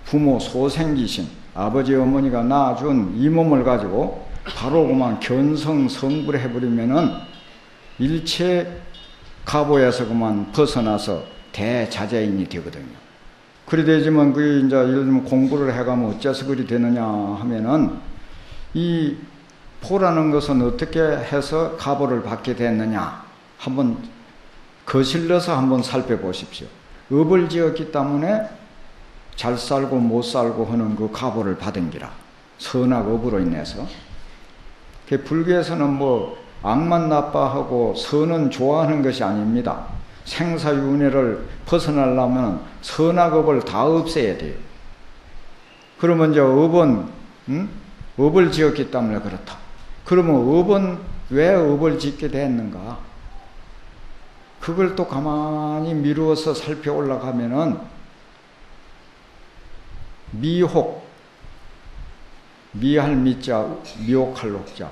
부모 소생기신 아버지 어머니가 낳아준 이 몸을 가지고 바로 그만 견성성불 해버리면은 일체 가보에서 그만 벗어나서 대자재인이 되거든요. 그리 되지만 그게 이제 예를 들면 공부를 해가면 어째서 그리 되느냐 하면은 이 포라는 것은 어떻게 해서 가보를 받게 됐느냐 한번 거실러서 한번 살펴보십시오. 업을 지었기 때문에 잘 살고 못 살고 하는 그 가보를 받은 기라. 선악업으로 인해서. 불교에서는 뭐 악만 나빠하고 선은 좋아하는 것이 아닙니다. 생사윤회를 벗어나려면 선악업을 다 없애야 돼요. 그러면 이제 업은 업을 지었기 때문에 그렇다. 그러면 업은 왜 업을 짓게 됐는가? 그걸 또 가만히 미루어서 살펴 올라가면은 미혹, 미할 미자, 미혹할 혹자,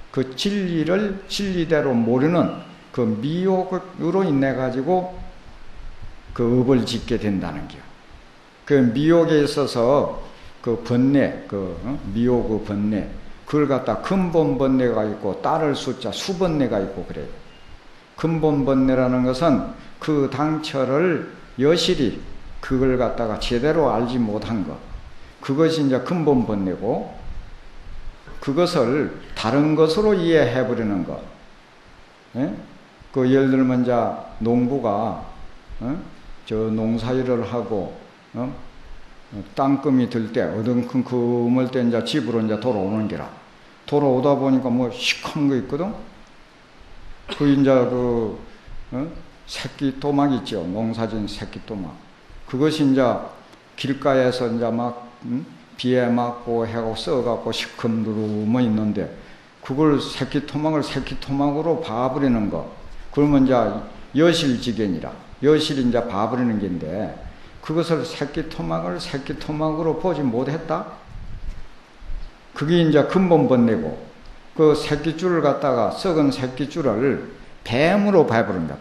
그 진리를 진리대로 모르는 그 미혹으로 인해 가지고 그 업을 짓게 된다는 거야. 그 미혹에 있어서 그 번뇌, 미혹의 번뇌, 그걸 갖다 근본 번뇌가 있고 따를 숫자 수번뇌가 있고 그래요. 근본 번뇌라는 것은 그 당처를 여실히 그걸 갖다가 제대로 알지 못한 것, 그것이 이제 근본 번뇌고, 그것을 다른 것으로 이해해 버리는 것. 예? 그 예를 들면 이제 농부가 저 농사일을 하고 땅금이 들 때 어dun큰 금을 때 이제 집으로 이제 돌아오는 게라. 돌아오다 보니까 뭐 시커먼 거 있거든. 그 이제 새끼 토막 있죠. 농사진 새끼 토막. 그것이 이제 길가에서 이제 막 비에 맞고 해고 썩어갖고 시커먼 있는데 그걸 새끼 토막을 새끼 토막으로 봐버리는 거. 그러면 이제 여실지견이라. 여실이 이제 봐버리는 게인데 그것을 새끼 토막을 새끼 토막으로 보지 못했다. 그게 이제 근본 번뇌고, 그 새끼줄을 갖다가 썩은 새끼줄을 뱀으로 봐버립니다.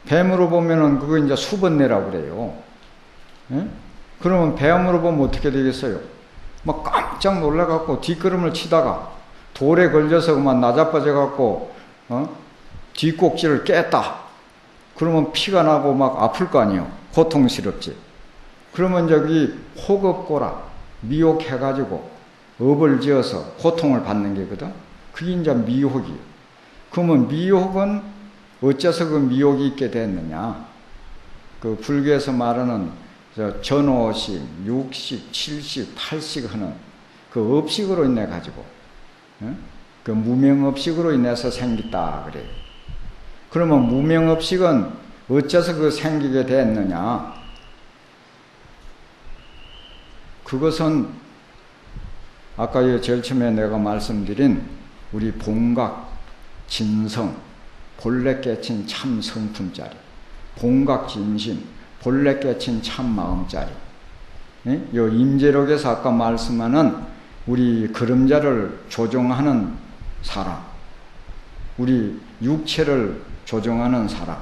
뱀으로 보면은 그거 이제 수번뇌라고 그래요. 예? 그러면 뱀으로 보면 어떻게 되겠어요? 막 깜짝 놀라갖고 뒷걸음을 치다가 돌에 걸려서 그만 나자빠져갖고 뒷꼭지를 깼다. 그러면 피가 나고 막 아플 거 아니에요. 고통스럽지. 그러면 저기 혹업고라 미혹해가지고 업을 지어서 고통을 받는 게거든. 그게 이제 미혹이에요. 그러면 미혹은 어째서 그 미혹이 있게 됐느냐? 그 불교에서 말하는 전오식, 육식, 칠식, 팔식 하는 그 업식으로 인해 가지고, 그 무명업식으로 인해서 생겼다 그래요. 그러면 무명업식은 어째서 그 생기게 됐느냐? 그것은 아까 제일 처음에 내가 말씀드린 우리 본각, 진성, 본래 깨친 참 성품짜리, 본각 진심, 본래 깨친 참 마음짜리. 요 임재록에서 아까 말씀하는 우리 그림자를 조종하는 사람, 우리 육체를 조종하는 사람,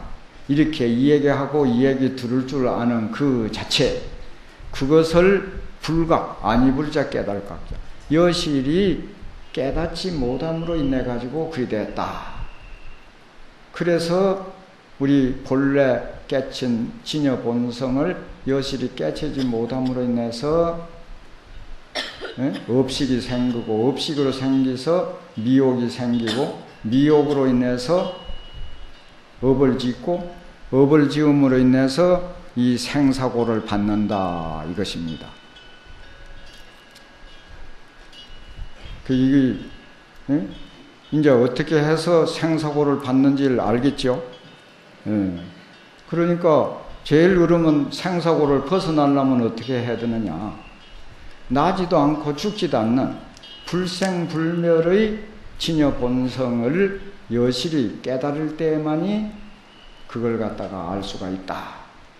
이렇게 이 얘기하고 이 얘기 들을 줄 아는 그 자체, 그것을 불각, 아니불자 깨달각자, 여실이 깨닫지 못함으로 인해 가지고 그리 됐다. 그래서 우리 본래 깨친 진여 본성을 여실히 깨치지 못함으로 인해서 업식이 생기고, 업식으로 생기서 미혹이 생기고, 미혹으로 인해서 업을 짓고, 업을 지음으로 인해서 이 생사고를 받는다 이것입니다. 이게 이제 어떻게 해서 생사고를 받는지를 알겠죠? 그러니까 제일 그러면 생사고를 벗어나려면 어떻게 해야 되느냐? 나지도 않고 죽지도 않는 불생불멸의 진여 본성을 여실히 깨달을 때만이 그걸 갖다가 알 수가 있다.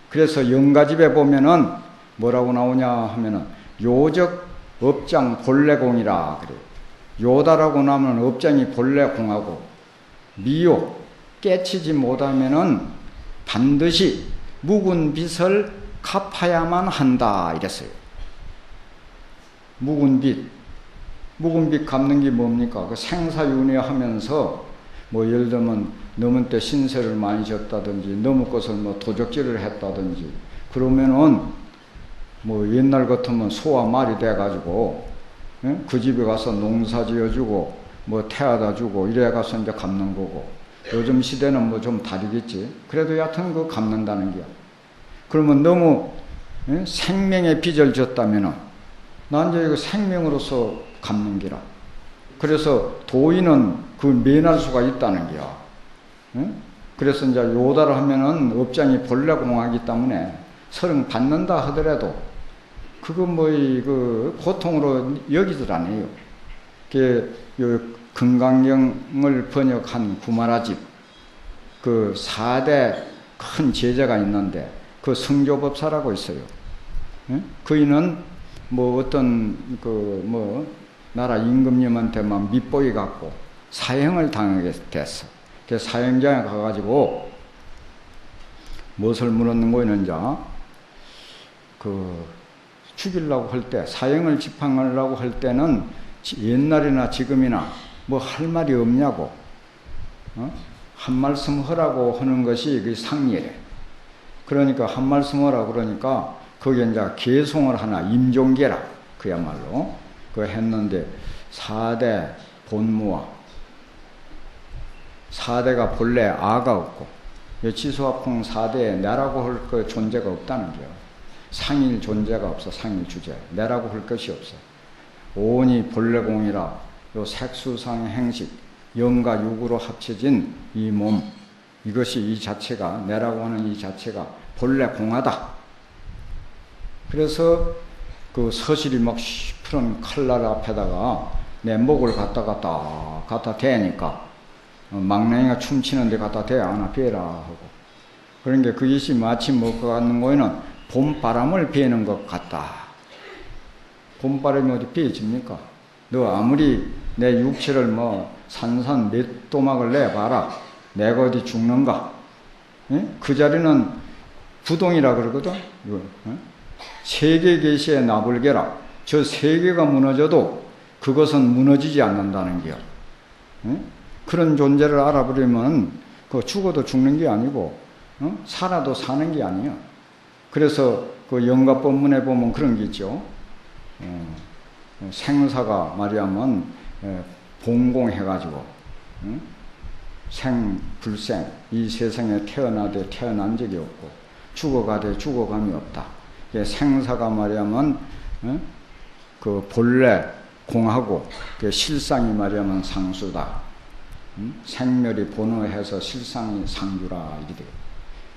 그래서 영가집에 보면은 뭐라고 나오냐 하면은 요적 업장 본래공이라 그래요. 요다라고 나면 업장이 본래공하고, 미욕 깨치지 못하면은 반드시 묵은 빛을 갚아야만 한다 이랬어요. 묵은 빚 갚는 게 뭡니까? 그 생사윤회하면서 뭐 예를 들면 넘은 때 신세를 많이 졌다든지 넘은 것을 뭐 도적질을 했다든지 그러면은 뭐 옛날 같으면 소와 말이 돼가지고 그 집에 가서 농사 지어주고 뭐 태워다 주고 이래 가서 이제 갚는 거고 요즘 시대는 뭐 좀 다르겠지. 그래도 여하튼 그 갚는다는 게야. 그러면 너무 생명의 빚을 졌다면은 난 이제 이거 생명으로서 갚는 기라. 그래서 도인은 그 면할 수가 있다는 게야. 그래서 이제 요다를 하면은 업장이 본래 공하기 때문에 서령 받는다 하더라도 그거 뭐 그 고통으로 여기질 않아요. 그 금강경을 번역한 구마라집 그 4대 큰 제자가 있는데 그 성조법사라고 있어요. 그이는 뭐 어떤 그 뭐 나라 임금님한테만 밑보이 갖고 사형을 당하게 됐어. 그 사형장에 가가지고 무엇을 물었는 거였는지 그 죽이려고 할 때 사형을 집행하려고 할 때는 옛날이나 지금이나 뭐 할 말이 없냐고 한 말씀 하라고 하는 것이 그 상례래. 그러니까 한 말씀 하라 그러니까 거기에 이제 개송을 하나 임종계라 그야말로 그 했는데 4대 본무와 4대가 본래 아가 없고 지수화풍 4대에 내라고 할 그 존재가 없다는 거예요. 상일 존재가 없어. 상일 주제 내라고 할 것이 없어. 오온이 본래 공이라 요 색수상 행식 영과 육으로 합쳐진 이 몸 이것이 이 자체가 내라고 하는 이 자체가 본래 공하다. 그래서 그 서실이 막 푸른 칼날 앞에다가 내 목을 갖다 대니까 망나니가 춤추는데 갖다 대 하나 베라 하고 그러니까 그것이 마치 뭐가 같는 거에는 봄바람을 베는 것 같다. 봄바람이 어디 베집니까? 너 아무리 내 육체를 뭐 산산 몇 도막을 내봐라. 내가 어디 죽는가? 그 자리는 부동이라 그러거든. 세계 계시의 나불개라. 저 세계가 무너져도 그것은 무너지지 않는다는 게요. 그런 존재를 알아버리면 그 죽어도 죽는 게 아니고 살아도 사는 게 아니야. 그래서 그 영가법문에 보면 그런 게 있죠. 생사가 말이야면 봉공해가지고 생불생 이 세상에 태어나되 태어난 적이 없고 죽어가되 죽어감이 없다. 생사가 말이야면 그 본래 공하고 그 실상이 말이야면 상수다. 생멸이 본어해서 실상이 상주라 이게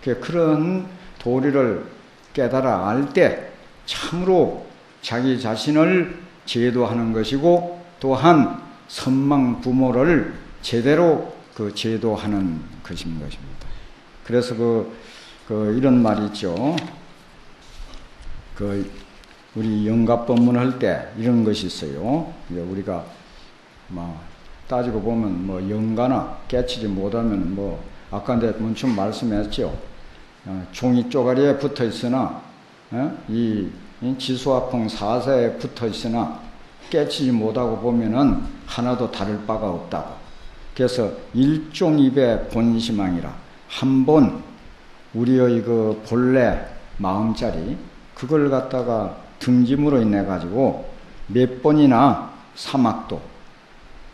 돼. 그런 도리를 깨달아 알 때 참으로 자기 자신을 제도하는 것이고 또한 선망 부모를 제대로 그 제도하는 것입니다. 그래서 이런 말이 있죠. 우리 영가법문 할 때 이런 것이 있어요. 우리가 뭐 따지고 보면 뭐 영가나 깨치지 못하면 뭐 아까 내가 문충 말씀했죠. 종이 쪼가리에 붙어 있으나 이 지수화풍 4세에 붙어 있으나 깨치지 못하고 보면은 하나도 다를 바가 없다고. 그래서 일종입의 본심왕이라 한 번 우리의 그 본래 마음자리 그걸 갖다가 등짐으로 인해 가지고 몇 번이나 사막도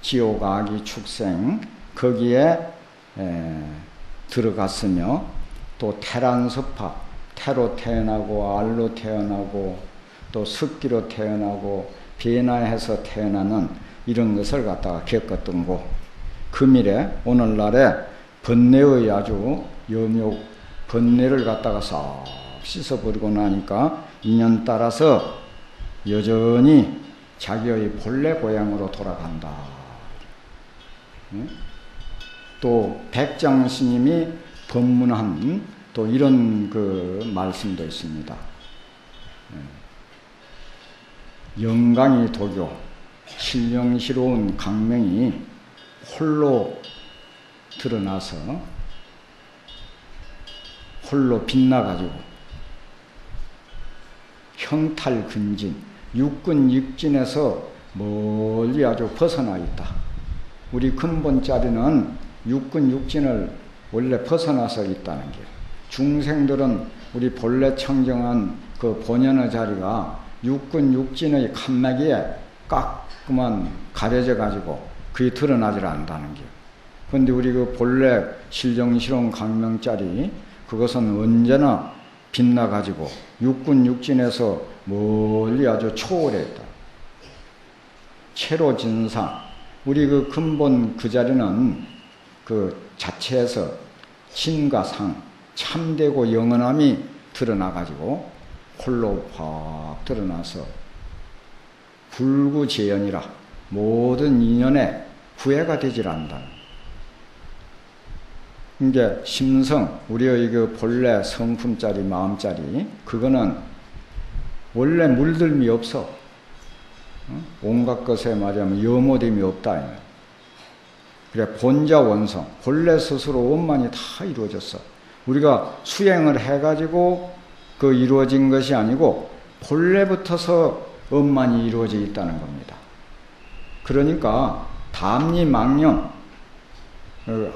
지옥 악이 축생 거기에 들어갔으며 또 태란섭파 태로 태어나고 알로 태어나고 또 습기로 태어나고 변화해서 태어나는 이런 것을 갖다가 겪었던 거 금일에 오늘날에 번뇌의 아주 염욕 번뇌를 갖다가 싹 씻어버리고 나니까 인연 따라서 여전히 자기의 본래 고향으로 돌아간다. 또 백장 스님이 법문한 또 이런 그 말씀도 있습니다. 영강이 도교 신령스러운 강명이 홀로 드러나서 홀로 빛나가지고 평탈근진, 육근육진에서 멀리 아주 벗어나 있다. 우리 근본자리는 육근육진을 원래 벗어나서 있다는 게, 중생들은 우리 본래 청정한 그 본연의 자리가 육근육진의 칸막이에 깎그만 가려져 가지고 그게 드러나질 않는다는 게. 그런데 우리 그 본래 실정실용 강명자리, 그것은 언제나 빛나 가지고 육근육진에서 멀리 아주 초월했다. 체로진상, 우리 그 근본 그 자리는 그 자체에서 신과 상, 참되고 영원함이 드러나가지고 홀로 확 드러나서 불구재연이라 모든 인연에 구애가 되질 않는다. 이게 심성, 우리의 그 본래 성품짜리 마음짜리, 그거는 원래 물들미 없어. 온갖 것에 말하면 염오됨이 없다. 그래, 본자 원성, 본래 스스로 원만이 다 이루어졌어. 우리가 수행을 해가지고 그 이루어진 것이 아니고 본래부터서 원만이 이루어져 있다는 겁니다. 그러니까 담리 망념,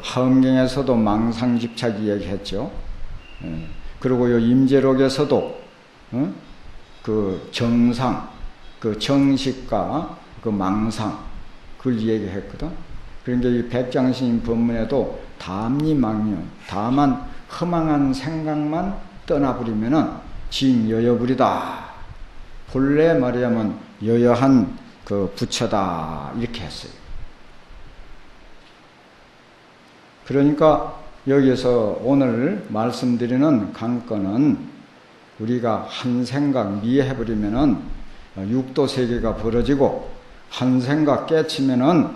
하음경에서도 망상집착 이야기했죠. 그리고 요 임재록에서도 그 정상, 그 정식과 그 망상, 그걸 얘기했거든. 그러니까 이 백장스님 법문에도 담리망념, 다만 허망한 생각만 떠나버리면은 진 여여불이다. 본래 말하자면 여여한 그 부처다, 이렇게 했어요. 그러니까 여기서 오늘 말씀드리는 관건은 우리가 한 생각 미해버리면은 육도 세계가 벌어지고, 한 생각 깨치면은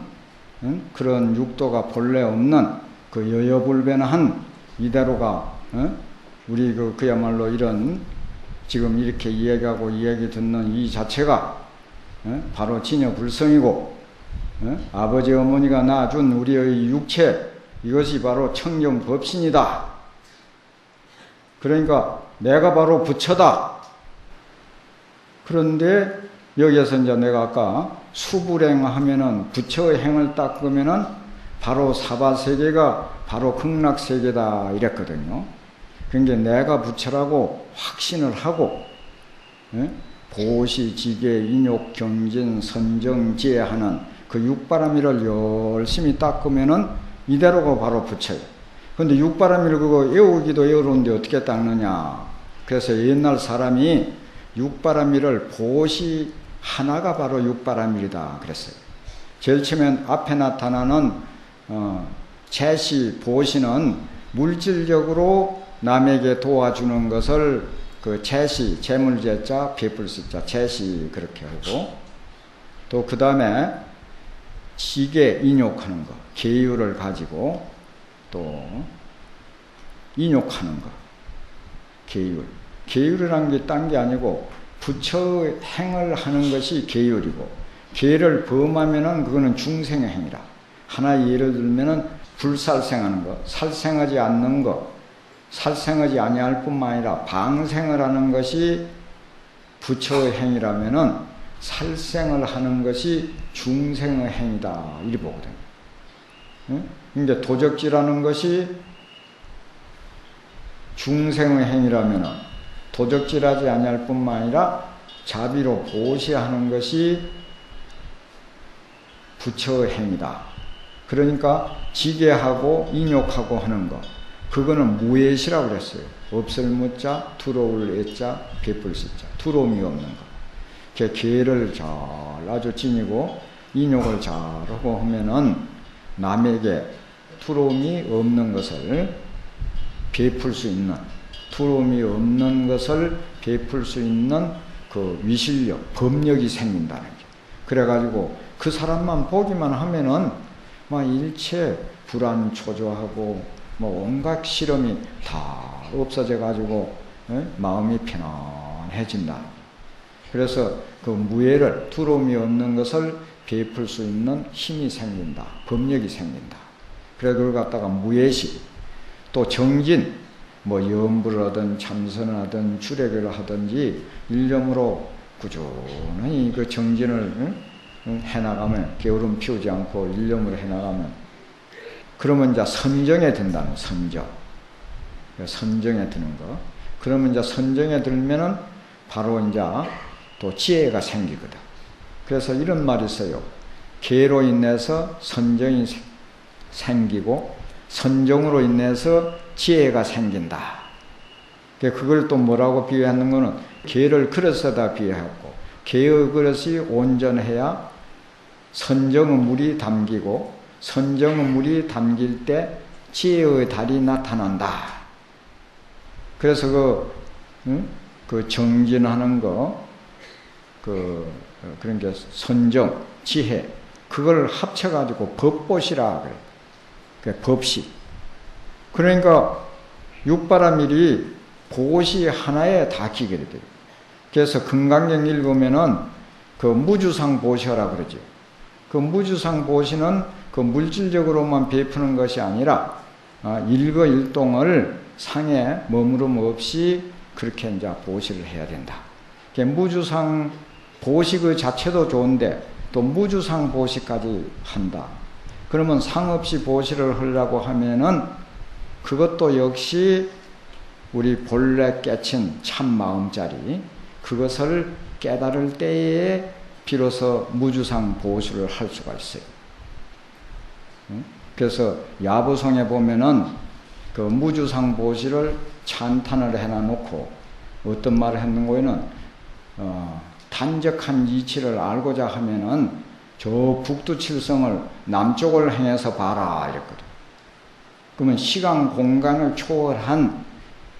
그런 육도가 본래 없는 그 여여불변한 이대로가 우리 그야말로 이런 지금 이렇게 이야기하고 이야기 듣는 이 자체가 바로 진여불성이고, 아버지 어머니가 낳아준 우리의 육체, 이것이 바로 청정법신이다. 그러니까 내가 바로 부처다. 그런데 여기에서 이제 내가 아까 수불행 하면은 부처의 행을 닦으면은 바로 사바세계가 바로 극락세계다 이랬거든요. 그러니까 내가 부처라고 확신을 하고, 보시, 지계, 인욕, 경진, 선정, 지혜하는 그 육바라밀을 열심히 닦으면은 이대로가 바로 부처예요. 그런데 육바라밀을 그거 외우기도 외우는데 어떻게 닦느냐. 그래서 옛날 사람이 육바라밀을 보시 하나가 바로 육바라밀이다 그랬어요. 제일 처음엔 앞에 나타나는 제시, 보시는 물질적으로 남에게 도와주는 것을 그 제시, 재물제자, 베풀시자, 제시 그렇게 하고, 또 그 다음에 지게, 인욕하는 거, 계율을 가지고 또 인욕하는 거, 계율. 계율이라는 게 딴 게 아니고 부처의 행을 하는 것이 계율이고, 계를 범하면은 그거는 중생의 행위라. 하나 예를 들면은 불살생하는 거, 살생하지 않는 거, 살생하지 아니할 뿐만 아니라 방생을 하는 것이 부처의 행위라면은 살생을 하는 것이 중생의 행위다, 이리 보거든요. 그러니까 도적질하는 것이 중생의 행위라면은 도적질하지 아니할 뿐만 아니라 자비로 보시하는 것이 부처의 행위다. 그러니까 지게하고 인욕하고 하는 거, 그거는 무예시라고 그랬어요. 없을 무자, 들어올 애자, 베풀 시자, 두려움이 없는 거. 계를 잘 아주 지니고 인욕을 잘하고 하면은 남에게 두려움이 없는 것을 베풀 수 있는, 두려움이 없는 것을 베풀 수 있는 그 위실력, 법력이 생긴다는 게. 그래가지고 그 사람만 보기만 하면은 막 일체 불안 초조하고 뭐 온갖 실험이 다 없어져가지고 마음이 편안해진다. 그래서 그 무예를, 두려움이 없는 것을 베풀 수 있는 힘이 생긴다. 법력이 생긴다. 그래 그걸 갖다가 무예시, 또 정진, 뭐 염불을 하든 참선을 하든 주례를 하든지 일념으로 꾸준히 그 정진을 해나가면, 게으름 피우지 않고 일념으로 해나가면, 그러면 이제 선정에 든다는, 선정에 드는 거. 그러면 이제 선정에 들면은 바로 이제 또 지혜가 생기거든. 그래서 이런 말이 있어요. 계로 인해서 선정이 생기고 선정으로 인해서 지혜가 생긴다. 그걸 또 뭐라고 비유하는 거는, 계를 그릇에다 비유하고, 계의 그릇이 온전해야 선정의 물이 담기고, 선정의 물이 담길 때 지혜의 달이 나타난다. 그래서 그 정진하는 거, 그런 게 선정, 지혜, 그걸 합쳐가지고 법보시라 그래. 그 법시. 그러니까 육바라밀이 보시 하나에 다 기결이 돼요. 그래서 금강경 읽으면은 그 무주상 보시라 그러죠. 그 무주상 보시는 그 물질적으로만 베푸는 것이 아니라 일거일동을 상에 머무름 없이 그렇게 이제 보시를 해야 된다. 무주상 보시 그 자체도 좋은데 또 무주상 보시까지 한다. 그러면 상 없이 보시를 하려고 하면은 그것도 역시 우리 본래 깨친 참 마음자리, 그것을 깨달을 때에 비로소 무주상 보시를 할 수가 있어요. 그래서 야부성에 보면은 그 무주상 보시를 찬탄을 해놔놓고 어떤 말을 했는 거에는 단적한 이치를 알고자 하면은 저 북두칠성을 남쪽을 행해서 봐라 이랬거든. 그러면 시간 공간을 초월한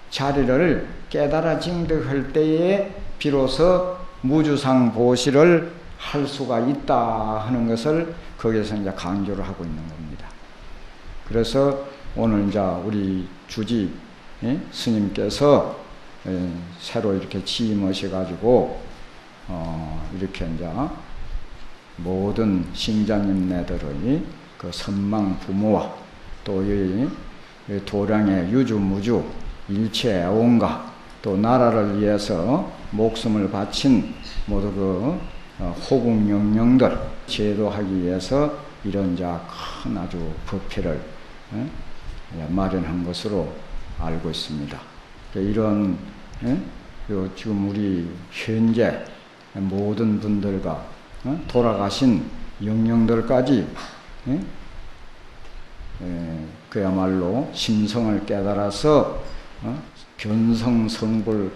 자리를 깨달아 징득할 때에 비로소 무주상 보시를 할 수가 있다 하는 것을 거기에서 이제 강조를 하고 있는 겁니다. 그래서 오늘 이제 우리 주지 스님께서 새로 이렇게 취임하셔가지고 이렇게 이제 모든 신자님네들의 그 선망 부모와 또 이 도량의 유주무주 일체 애원가 또 나라를 위해서 목숨을 바친 모두 그 호국영령들 제도하기 위해서 이런 큰 아주 법회를 마련한 것으로 알고 있습니다. 이런 지금 우리 현재 모든 분들과 돌아가신 영령들까지 그야말로 심성을 깨달아서 변성성불하게끔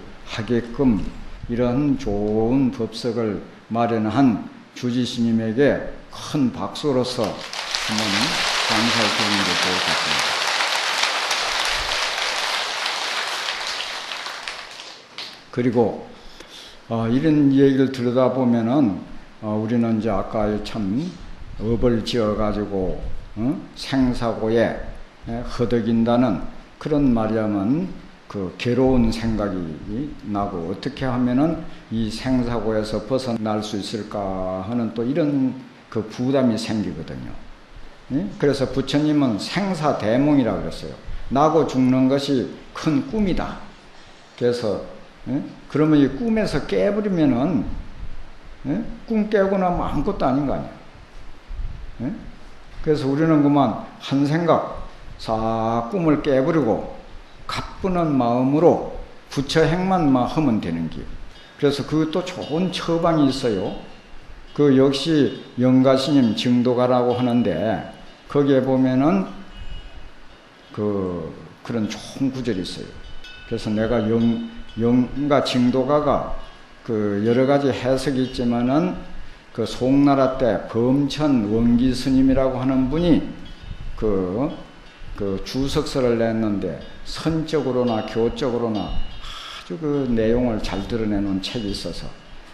이런 좋은 법석을 마련한 주지스님에게 큰 박수로서 한번 감사를 드리는 게 좋을 것 같습니다. 그리고 이런 얘기를 들여다보면은 우리는 이제 아까 참 업을 지어가지고 생사고에 허덕인다는 그런 말이라면 그 괴로운 생각이 나고 어떻게 하면은 이 생사고에서 벗어날 수 있을까 하는 또 이런 그 부담이 생기거든요. 그래서 부처님은 생사대몽이라고 그랬어요. 나고 죽는 것이 큰 꿈이다. 그래서 그러면 이 꿈에서 깨버리면은 꿈 깨고 나면 아무것도 아닌 거 아니야. 그래서 우리는 그만 한 생각 싹 꿈을 깨버리고 가뿐한 마음으로 부처 행만 하면 되는 길. 그래서 그것도 좋은 처방이 있어요. 그 역시 영가스님 증도가라고 하는데 거기에 보면은 그런 좋은 구절이 있어요. 그래서 내가 영가 증도가가 그 여러 가지 해석이 있지만은 그 송나라 때 범천 원기 스님이라고 하는 분이 그 주석서를 냈는데 선적으로나 교적으로나 아주 그 내용을 잘 드러내놓은 책이 있어서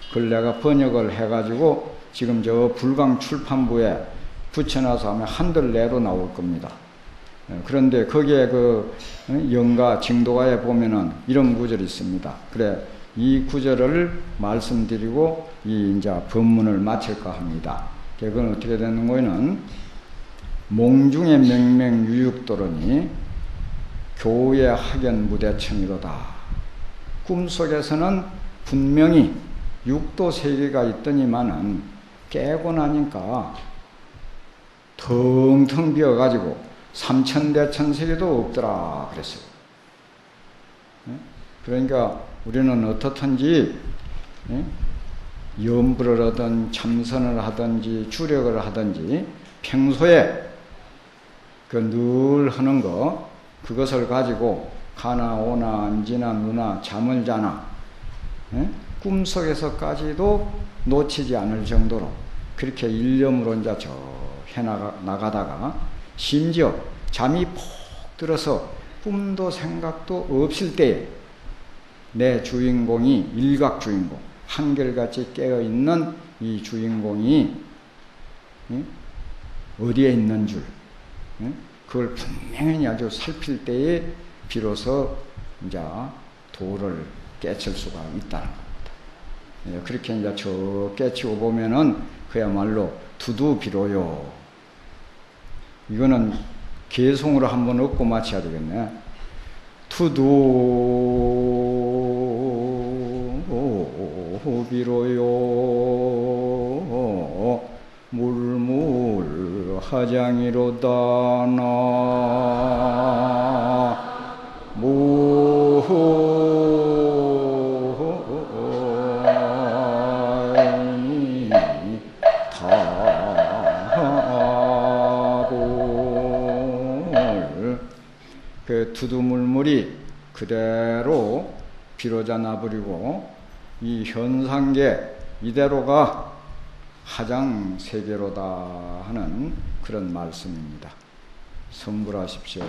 그걸 내가 번역을 해가지고 지금 저 불광 출판부에 붙여놔서 하면 한들 내로 나올 겁니다. 그런데 거기에 그 영가 징도가에 보면은 이런 구절이 있습니다. 그래, 이 구절을 말씀드리고 이 이제 법문을 마칠까 합니다. 그건 어떻게 되는 거에는 몽중의 명명유육도로니 교우의 학연 무대천이로다. 꿈속에서는 분명히 육도 세계가 있더니만은 깨고 나니까 텅텅 비어가지고 삼천대천 세계도 없더라 그랬어요. 그러니까 우리는 어떻든지 염불을 하든 참선을 하든지 주력을 하든지 평소에 그 늘 하는 거 그것을 가지고 가나 오나 앉으나 누나 잠을 자나 꿈속에서까지도 놓치지 않을 정도로 그렇게 일념으로 이제 저 해나가다가 심지어 잠이 푹 들어서 꿈도 생각도 없을 때에 내 주인공이 일각 주인공 한결같이 깨어있는 이 주인공이 어디에 있는 줄 그걸 분명히 아주 살필 때에 비로소 이제 도를 깨칠 수가 있다는 겁니다. 그렇게 이제 저 깨치고 보면은 그야말로 두두비로요. 이거는 개송으로 한번 얻고 마쳐야 되겠네. 두두비로요 물물 하장이로다 그 두두물물이 그대로 비로자 나버리고 이 현상계 이대로가 하장세계로다 하는 그런 말씀입니다. 성불하십시오.